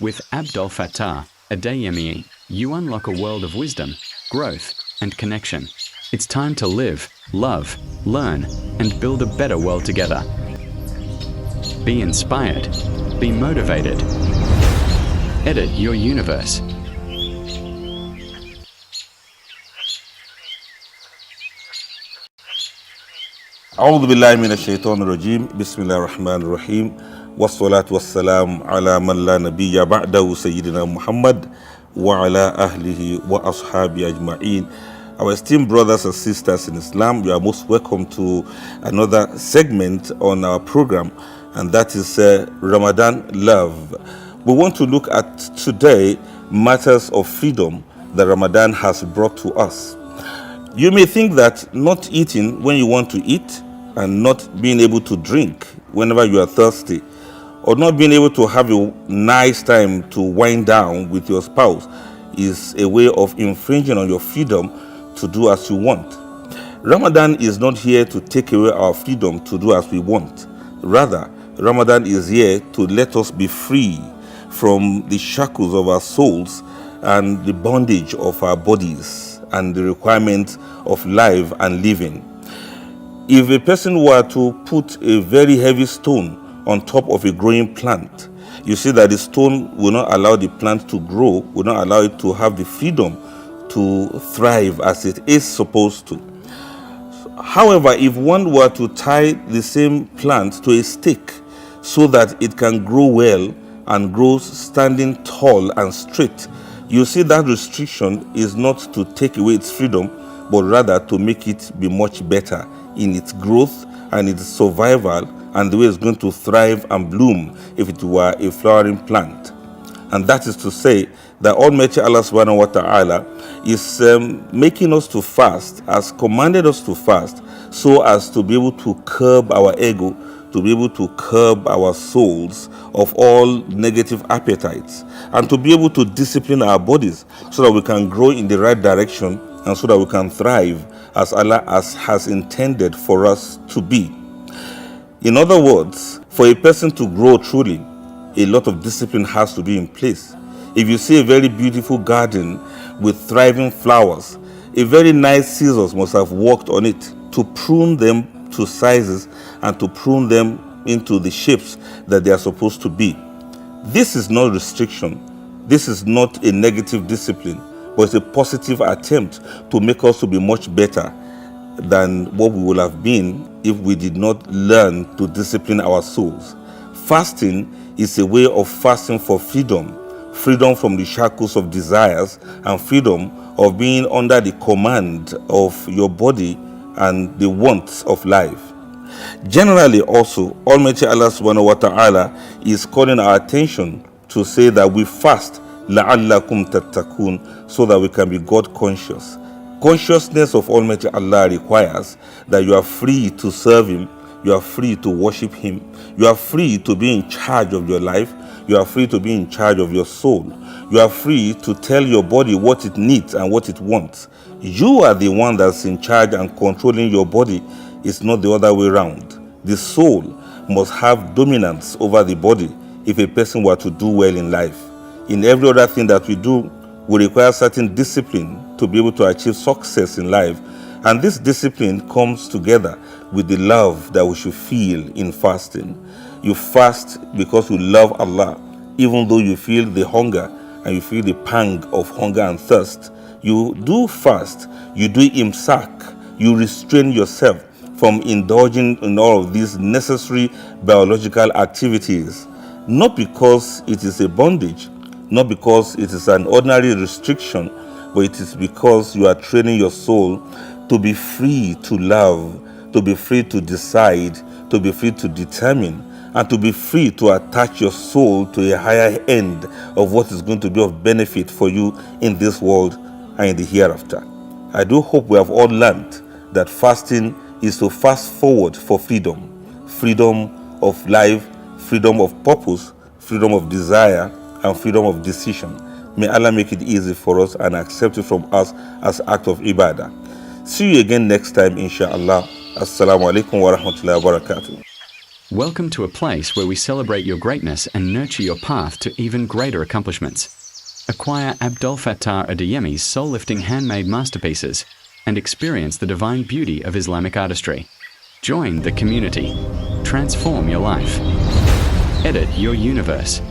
With Abdul Fattah Adeyemi, you unlock a world of wisdom, growth, and connection. It's time to live, love, learn, and build a better world together. Be inspired. Be motivated. Edit your universe. أعوذ بالله من الشيطان الرجيم بسم الله الرحمن الرحيم والصلاة والسلام على من لا نبي بعده سيدنا محمد وعلى أهله وأصحابه أجمعين. Our esteemed brothers and sisters in Islam, you are most welcome to another segment on our program, and that is Ramadan Love. We want to look at today matters of freedom that Ramadan has brought to us. You may think that not eating when you want to eat and not being able to drink whenever you are thirsty, or not being able to have a nice time to wind down with your spouse is a way of infringing on your freedom to do as you want. Ramadan is not here to take away our freedom to do as we want. Rather, Ramadan is here to let us be free from the shackles of our souls and the bondage of our bodies and the requirements of life and living. If a person were to put a very heavy stone on top of a growing plant, you see that the stone will not allow the plant to grow, will not allow it to have the freedom to thrive as it is supposed to. However, if one were to tie the same plant to a stake so that it can grow well and grows standing tall and straight, you see that restriction is not to take away its freedom, but rather to make it be much better in its growth and its survival and the way it's going to thrive and bloom if it were a flowering plant. And that is to say that Almighty Allah subhanahu wa ta'ala is making us to fast, has commanded us to fast, so as to be able to curb our ego, to be able to curb our souls of all negative appetites, and to be able to discipline our bodies so that we can grow in the right direction and so that we can thrive as Allah has intended for us to be. In other words, for a person to grow truly, a lot of discipline has to be in place. If you see a very beautiful garden with thriving flowers, a very nice scissors must have worked on it to prune them to sizes and to prune them into the shapes that they are supposed to be. This is not restriction. This is not a negative discipline, but it's a positive attempt to make us to be much better than what we would have been if we did not learn to discipline our souls. Fasting is a way of fasting for freedom, freedom from the shackles of desires, and freedom of being under the command of your body and the wants of life. Generally also, Almighty Allah subhanahu wa ta'ala is calling our attention to say that we fast la'allakum tattakun, so that we can be God conscious. Consciousness of Almighty Allah requires that you are free to serve Him, you are free to worship Him, you are free to be in charge of your life, you are free to be in charge of your soul, you are free to tell your body what it needs and what it wants. You are the one that's in charge and controlling your body. It's not the other way around. The soul must have dominance over the body if a person were to do well in life. In every other thing that we do, we require certain discipline to be able to achieve success in life. And this discipline comes together with the love that we should feel in fasting. You fast because you love Allah, even though you feel the hunger and you feel the pang of hunger and thirst. You do fast, you do imsak, you restrain yourself from indulging in all of these necessary biological activities, not because it is a bondage, not because it is an ordinary restriction, but it is because you are training your soul to be free to love, to be free to decide, to be free to determine, and to be free to attach your soul to a higher end of what is going to be of benefit for you in this world and in the hereafter. I do hope we have all learned that fasting is to fast forward for freedom, freedom of life, freedom of purpose, freedom of desire, and freedom of decision. May Allah make it easy for us and accept it from us as act of ibadah. See you again next time, inshallah. Assalamu alaikum wa rahmatullahi wa barakatuh. Welcome to a place where we celebrate your greatness and nurture your path to even greater accomplishments. Acquire Abdul Fattah Adeyemi's soul-lifting handmade masterpieces and experience the divine beauty of Islamic artistry. Join the community. Transform your life. Edit your universe.